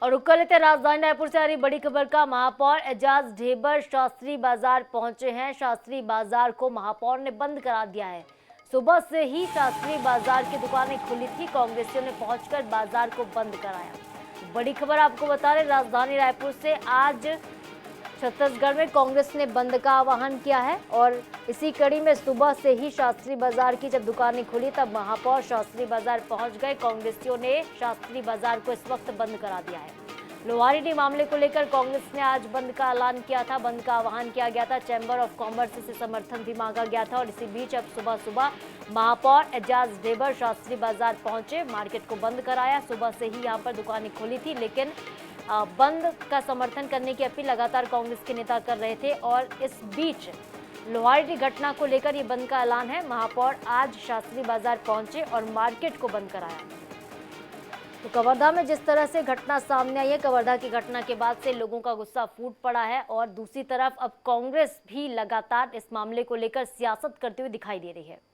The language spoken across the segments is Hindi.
और रुक कर लेते हैं राजधानी रायपुर से आ रही बड़ी खबर का। महापौर एजाज ढेबर शास्त्री बाजार पहुंचे हैं। शास्त्री बाजार को महापौर ने बंद करा दिया है। सुबह से ही शास्त्री बाजार की दुकानें खुली थी, कांग्रेसियों ने पहुंचकर बाजार को बंद कराया। बड़ी खबर आपको बता रहे राजधानी रायपुर से। आज छत्तीसगढ़ में कांग्रेस ने बंद का आह्वान किया है और इसी कड़ी में सुबह से ही शास्त्री बाजार की जब दुकानें खुली तब महापौर शास्त्री बाजार पहुंच गए। कांग्रेसियों ने शास्त्री बाजार को इस वक्त बंद करा दिया है। लोहारीडीह मामले को लेकर कांग्रेस ने आज बंद का ऐलान किया था, बंद का आह्वान किया गया था। चैंबर ऑफ कॉमर्स से समर्थन भी मांगा गया था और इसी बीच अब सुबह सुबह महापौर एजाज ढेबर शास्त्री बाजार पहुंचे, मार्केट को बंद कराया। सुबह से ही यहाँ पर दुकानें खुली थी, लेकिन बंद का समर्थन करने की अपील लगातार कांग्रेस के नेता कर रहे थे और इस बीच लोहारीडीह घटना को लेकर ये बंद का ऐलान है। महापौर आज शास्त्री बाजार पहुंचे और मार्केट को बंद कराया। तो कवर्धा में जिस तरह से घटना सामने आई है, कवर्धा की घटना के बाद से लोगों का गुस्सा फूट पड़ा है और दूसरी तरफ अब कांग्रेस भी लगातार इस मामले को लेकर सियासत करते हुए दिखाई दे रही है।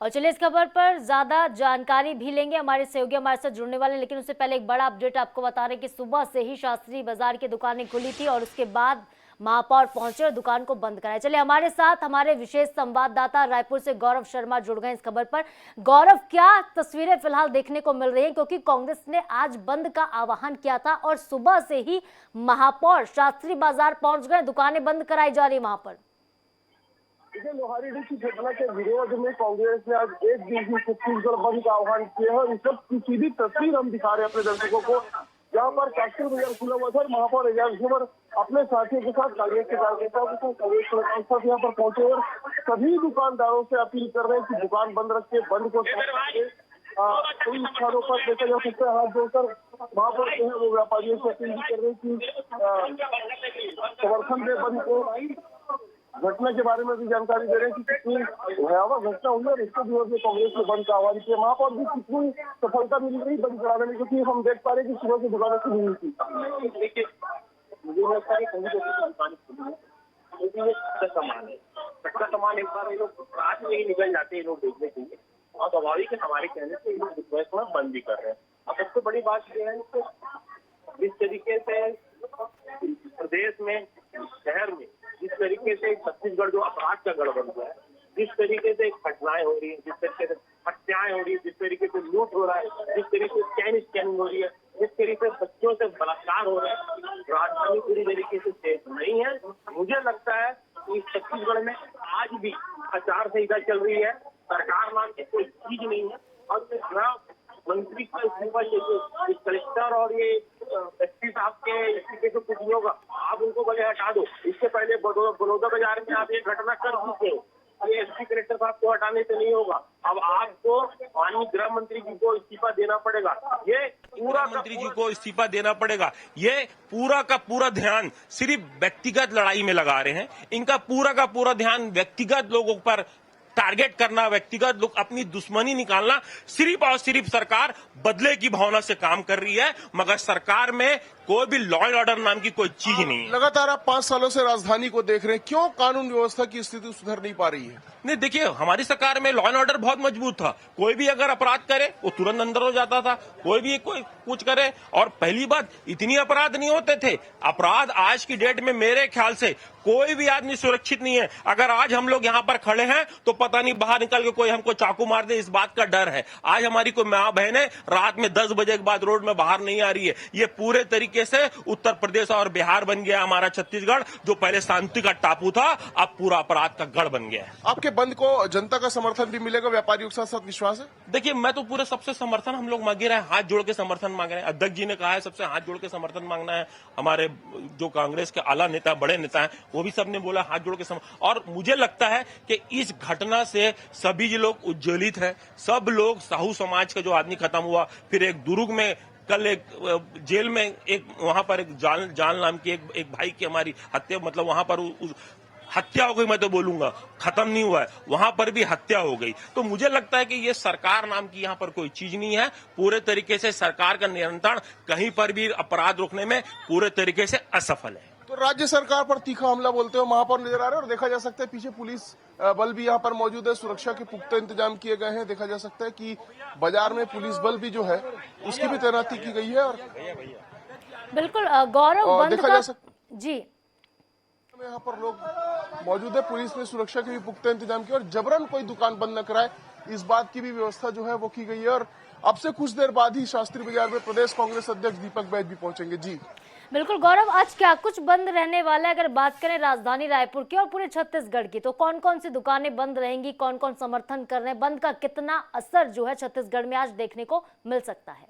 और चलिए इस खबर पर ज्यादा जानकारी भी लेंगे, हमारे सहयोगी हमारे साथ जुड़ने वाले, लेकिन उससे पहले एक बड़ा अपडेट आपको बता रहे हैं कि सुबह से ही शास्त्री बाजार की दुकानें खुली थी और उसके बाद महापौर पहुंचे और दुकान को बंद कराया। चलिए हमारे साथ हमारे विशेष संवाददाता रायपुर से गौरव शर्मा जुड़ गए इस खबर पर। गौरव, क्या तस्वीरें फिलहाल देखने को मिल रही हैं, क्योंकि कांग्रेस ने आज बंद का आह्वान किया था और सुबह से ही महापौर शास्त्री बाजार पहुंच गए, दुकानें बंद कराई जा रही वहां पर। लोहारीडीह की घटना के विरोध में कांग्रेस ने आज एक दिन की छत्तीसगढ़ बंद का आह्वान किया है और इस सब की सीधी तस्वीर हम दिखा रहे हैं अपने दर्शकों को। जहाँ पर शास्त्री बाजार खुला हुआ था, महापौर एजाज ढेबर अपने साथियों के साथ, कांग्रेस के कार्यकर्ताओं के साथ, कांग्रेस के साथ यहाँ पर पहुंचे और सभी दुकानदारों से अपील कर रहे हैं कि दुकान बंद रखे, बंद को कई स्थानों पर देखा जा सकता है हाथ जोड़कर महापौर जो है वो व्यापारियों से अपील भी कर रहे हैं कि समर्थन दे बंद को। घटना के बारे में भी जानकारी दे रहे हैं कि कितनी भयावह घटना हुई और इसके विरोध में कांग्रेस ने बंद का आह्वान किया। महापौर भी कितनी सफलता मिली रही बंद कराने में, क्योंकि हम देख पा रहे हैं कि सुबह से दुकानें खुली हुई थी। मुझे लगता है कहीं कच्चा सामान एक बार ये लोग रात में ही निकल जाते हैं, लोग देखने के लिए, और स्वाभाविक है हमारे कहने से ये लोग रिक्वेस्ट में बंद भी कर रहे हैं। अब सबसे बड़ी बात यह है कि जिस तरीके से प्रदेश में, शहर में जिस तरीके से छत्तीसगढ़ जो अपराध का गढ़ बन गया है, जिस तरीके से घटनाएं हो रही है, जिस तरीके से हत्याएं हो रही है, जिस तरीके से लूट हो रहा है, जिस तरीके से चैन स्कैनिंग हो रही है, जिस तरीके से बच्चों से बलात्कार हो रहा है, राजधानी पूरी तरीके से सेफ नहीं है। मुझे लगता है कि छत्तीसगढ़ में आज भी आचार संहिता चल रही है, सरकार नाम की कोई चीज नहीं है और मंत्री का इस्तीफा चाहिए। कलेक्टर और ये एसपी साहब के इस्तीफे से कुछ नहीं होगा, आप उनको भले हटा दो। इससे पहले बड़ौदा बाजार में आप ये घटना कर चुके हो, ये एसपी कलेक्टर साहब को हटाने से नहीं होगा। अब आपको माननीय गृह मंत्री जी को इस्तीफा देना पड़ेगा। ये पूरा मंत्री जी को इस्तीफा देना पड़ेगा। ये पूरा का पूरा ध्यान सिर्फ व्यक्तिगत लड़ाई में लगा रहे हैं। इनका पूरा का पूरा ध्यान व्यक्तिगत लोगों पर टारगेट करना, व्यक्तिगत लोग अपनी दुश्मनी निकालना, सिर्फ और सिर्फ सरकार बदले की भावना से काम कर रही है, मगर सरकार में कोई भी लॉ एंड ऑर्डर नाम की कोई चीज नहीं है। लगातार आप 5 सालों से राजधानी को देख रहे हैं, क्यों कानून व्यवस्था की स्थिति सुधर नहीं पा रही है? नहीं, देखिए हमारी सरकार में लॉ एंड ऑर्डर बहुत मजबूत था। कोई भी अगर अपराध करे वो तुरंत अंदर हो जाता था, कोई भी कोई कुछ करे। और पहली बात, इतनी अपराध नहीं होते थे। अपराध आज की डेट में मेरे ख्याल से कोई भी आदमी सुरक्षित नहीं है। अगर आज हम लोग यहाँ पर खड़े हैं तो पता नहीं बाहर निकल के कोई हमको चाकू मार दे, इस बात का डर है। आज हमारी कोई माँ बहनें रात में 10 बजे के बाद रोड में बाहर नहीं आ रही है। ये पूरे तरीके से उत्तर प्रदेश और बिहार बन गया हमारा छत्तीसगढ़, जो पहले शांति का टापू था अब पूरा अपराध का गढ़ बन गया है। आपके बंद को जनता का समर्थन भी मिलेगा, व्यापारियों के साथ विश्वास है? देखिए, मैं तो पूरे सबसे समर्थन हम लोग मांगे रहे हैं, हाथ जोड़ के समर्थन मांग रहे हैं। अध्यक्ष जी ने कहा है सबसे हाथ जोड़ के समर्थन मांगना है। हमारे जो कांग्रेस के आला नेता, बड़े नेता हैं, वो भी सबने बोला हाथ जोड़ के और मुझे लगता है कि इस घटना से सभी लोग उज्ज्वलित हैं। सब लोग, साहू समाज का जो आदमी खत्म हुआ, फिर एक दुर्ग में कल एक जेल में एक वहां पर एक जान नाम की एक भाई की हमारी हत्या, मतलब वहां पर हत्या हो गई, मैं तो बोलूंगा खत्म नहीं हुआ है, वहां पर भी हत्या हो गई। तो मुझे लगता है कि ये सरकार नाम की यहाँ पर कोई चीज नहीं है। पूरे तरीके से सरकार का नियंत्रण कहीं पर भी अपराध रोकने में पूरे तरीके से असफल है। तो राज्य सरकार पर तीखा हमला बोलते हुए महापौर नजर आ रहे हैं और देखा जा सकता है पीछे पुलिस बल भी यहाँ पर मौजूद है, सुरक्षा के पुख्ता इंतजाम किए गए हैं। देखा जा सकता है कि बाजार में पुलिस बल भी जो है उसकी भी तैनाती की गई है। और बिल्कुल गौरव, और बंद देखा का जा सकता जी यहाँ पर लोग मौजूद है, पुलिस ने सुरक्षा के भी पुख्ता इंतजाम किया और जबरन कोई दुकान बंद न कराए इस बात की भी व्यवस्था जो है वो की गई है। और अब से कुछ देर बाद ही शास्त्री बाजार में प्रदेश कांग्रेस अध्यक्ष दीपक बैज भी पहुंचेंगे। जी बिल्कुल गौरव, आज क्या कुछ बंद रहने वाला है? अगर बात करें राजधानी रायपुर की और पूरे छत्तीसगढ़ की, तो कौन कौन सी दुकानें बंद रहेंगी, कौन कौन समर्थन कर रहे हैं, बंद का कितना असर जो है छत्तीसगढ़ में आज देखने को मिल सकता है?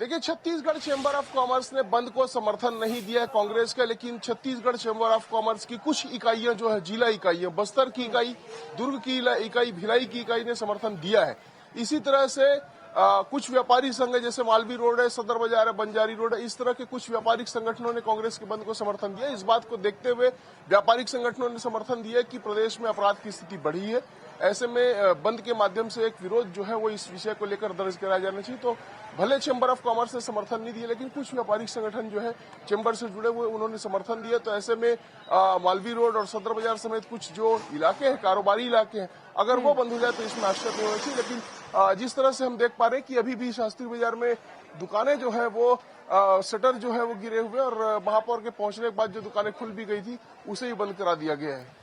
देखिए, छत्तीसगढ़ चैम्बर ऑफ कॉमर्स ने बंद को समर्थन नहीं दिया है कांग्रेस का, लेकिन छत्तीसगढ़ चैम्बर ऑफ कॉमर्स की कुछ इकाइयां जो है, जिला इकाइयां, बस्तर की इकाई, दुर्ग की इकाई, भिलाई की इकाई ने समर्थन दिया है। इसी तरह से कुछ व्यापारी संघ है, जैसे मालवी रोड है, सदर बाजार है, बंजारी रोड है, इस तरह के कुछ व्यापारिक संगठनों ने कांग्रेस के बंद को समर्थन दिया। इस बात को देखते हुए व्यापारिक संगठनों ने समर्थन दिया कि प्रदेश में अपराध की स्थिति बढ़ी है, ऐसे में बंद के माध्यम से एक विरोध जो है वो इस विषय को लेकर दर्ज कराया जाना चाहिए। तो भले चैम्बर ऑफ कॉमर्स ने समर्थन नहीं दिया, लेकिन कुछ व्यापारिक संगठन जो है चैम्बर से जुड़े हुए उन्होंने समर्थन दिया। तो ऐसे में मालवी रोड और सदर बाजार समेत कुछ जो इलाके हैं, कारोबारी इलाके हैं, अगर वो बंद हो जाए तो इसमें आश्चर्य नहीं होना चाहिए। लेकिन जिस तरह से हम देख पा रहे हैं कि अभी भी शास्त्री बाजार में दुकानें जो है वो शटर जो है वो गिरे हुए और महापौर के पहुंचने के बाद जो दुकानें खुल भी गई थी उसे ही बंद करा दिया गया है।